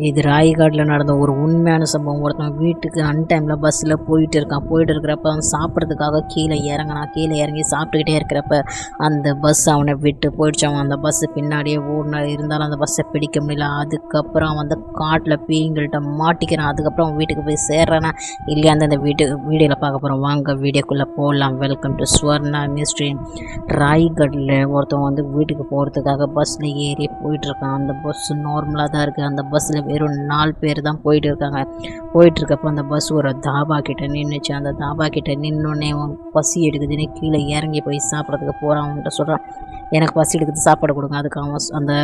இது ராய்காட்டில் நடந்த ஒரு உண்மையான சம்பவம். ஒருத்தன் வீட்டுக்கு அன்டைமில் பஸ்ஸில் போயிட்டு இருக்கிறப்ப அவன் சாப்பிட்றதுக்காக கீழே இறங்கி சாப்பிட்டுக்கிட்டே இருக்கிறப்ப அந்த பஸ் அவனை விட்டு போயிடுச்சு. அவன் அந்த பஸ்ஸு பின்னாடியே ஓடினா இருந்தாலும் அந்த பஸ்ஸை பிடிக்க முடியல. அதுக்கப்புறம் அவன் வந்து காட்டில் பேய்கள்கிட்ட மாட்டிக்கிறான். அதுக்கப்புறம் அவன் வீட்டுக்கு போய் சேர்றானா இல்லையா அந்த வீடியோவில் பார்க்க போகிறோம். வாங்க வீடியோக்குள்ளே போகலாம். Welcome to Swarna mystery. ராய்கட்டில் ஒருத்தவன் வந்து வீட்டுக்கு போகிறதுக்காக பஸ்ஸில் ஏறி போயிட்டுருக்கான். அந்த பஸ் நார்மலாக தான் இருக்குது. அந்த பஸ்ஸில் வெறும் 4 பேர் தான் போயிட்டுருக்கப்போ அந்த பஸ் ஒரு தாபா கிட்ட நின்றுச்சு. அந்த தாபா கிட்ட நின்னோடனே பசி எடுக்குதுன்னு கீழே இறங்கி போய் சாப்பிட்றதுக்கு போகிறான். அவன்கிட்ட சொல்கிறான், எனக்கு பசி எடுக்குது, சாப்பாடு கொடுங்க. அதுக்கு அவன் அந்த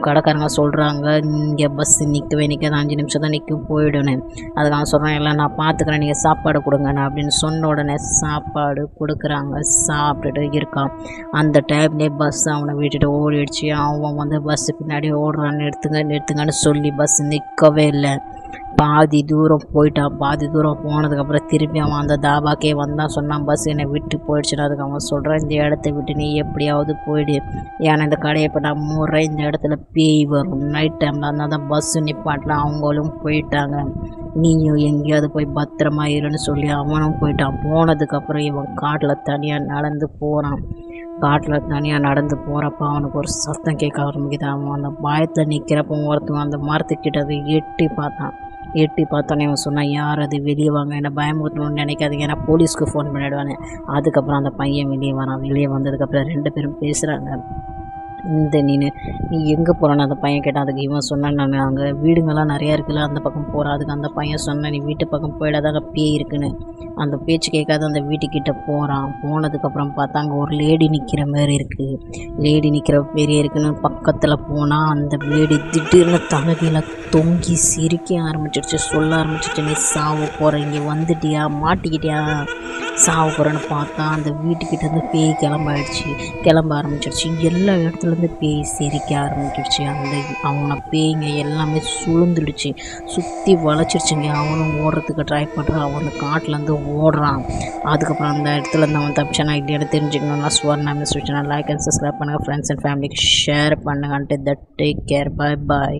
கடைக்காரங்க சொல்கிறாங்க, இங்கே பஸ் நிற்கவே 5 நிமிஷம் தான் நிற்கும், போயிடணும். அதுக்கு அவன் சொல்கிறான், இல்லை நான் பார்த்துக்கிறேன், நீங்கள் சாப்பாடு கொடுங்கண்ணா அப்படின்னு சொன்ன உடனே சாப்பாடு கொடுக்குறாங்க. சாப்பிட்டுட்டு இருக்கான். அந்த டைம்லேயே பஸ் அவனை விட்டுட்டு ஓடிடுச்சு. அவன் வந்து பஸ்ஸு பின்னாடி ஓடுறான்னு நிறுத்துங்கன்னு சொல்லி பஸ் நிற்கவே இல்லை. பாதி தூரம் போயிட்டான். பாதி தூரம் போனதுக்கப்புறம் திரும்பி அவன் அந்த தாபாக்கே வந்தான். சொன்னான், பஸ் என்னை விட்டு போயிடுச்சுன்னா. அதுக்கு அவன் சொல்கிறான், இந்த இடத்த விட்டு நீ எப்படியாவது போயிடு, ஏன்னா இந்த கடையை இப்போ நான் மூடுறேன், இந்த இடத்துல பேய் வரும் நைட் டைமில், அதனால தான் பஸ்ஸு நிப்பாட்டில் அவங்களும் போயிட்டாங்க, நீயும் எங்கேயாவது போய் பத்திரமா இருன்னு சொல்லி அவனும் போயிட்டான். போனதுக்கப்புறம் இவன் காட்டில் தனியாக நடந்து போகிறப்ப அவனுக்கு ஒரு சத்தம் கேட்க ஆரம்பிக்குது. அவன் அந்த பயத்தில் நிற்கிறப்ப ஒருத்தவன் அந்த மரத்துக்கிட்ட அதை எட்டி பார்த்தோன்னே அவன் சொன்னான், யார் அது, வெளியே வாங்க, என்னை பயமுறுத்தணும்னு நினைக்காதீங்க, ஏன்னா போலீஸ்க்கு ஃபோன் பண்ணிவிடுவானே. அதுக்கப்புறம் அந்த பையன் வெளியே வரான். வெளியே வந்ததுக்கப்புறம் 2 பேரும் பேசுகிறாங்க. நீ எங்கே போகிறான்னு அந்த பையன் கேட்டான். அதுக்கு இவன் சொன்னான், நான் அங்கே வீடுங்கள்லாம் நிறையா இருக்குல்ல, அந்த பக்கம் போகிறேன். அதுக்கு அந்த பையன் சொன்னான், நீ வீட்டு பக்கம் போயிடாதாங்க, பேய் இருக்குன்னு. அந்த பேச்சு கேட்காத அந்த வீட்டுக்கிட்ட போகிறான். போனதுக்கப்புறம் பார்த்தா அங்கே ஒரு லேடி நிற்கிற மாதிரி இருக்குன்னு பக்கத்தில் போனால் அந்த லேடி திடீர்னு தலைகீழ தொங்கி சிரிக்க ஆரம்பிச்சிடுச்சு. சொல்ல ஆரம்பிச்சிச்சு, நீ சாவு போகிற, இங்கே வந்துட்டியா, மாட்டிக்கிட்டியா, சாவு போகிறேன்னு பார்த்தா அந்த வீட்டுக்கிட்டேருந்து பேய் கிளம்ப ஆரம்பிச்சிடுச்சு. எல்லா இடத்துலேருந்து பேய் சிரிக்க ஆரம்பிச்சிடுச்சு. அவனை பேய்ங்க எல்லாமே சுழுந்துடுச்சு, சுற்றி வளைச்சிருச்சுங்க. அவனும் ஓடுறதுக்கு ட்ரை பண்ணுறான். அவன் அந்த காட்டிலேருந்து ஓடுறான். அதுக்கப்புறம் அந்த இடத்துலேருந்து அவன் தப்பிச்சானா இல்லையான்னு தெரிஞ்சுக்கணுன்னா Swarna mystery channel like and subscribe பண்ணுங்கள். ஃப்ரெண்ட்ஸ் அண்ட் ஃபேமிலிக்கு ஷேர் பண்ணுங்கன்ட்டு. That take care, bye.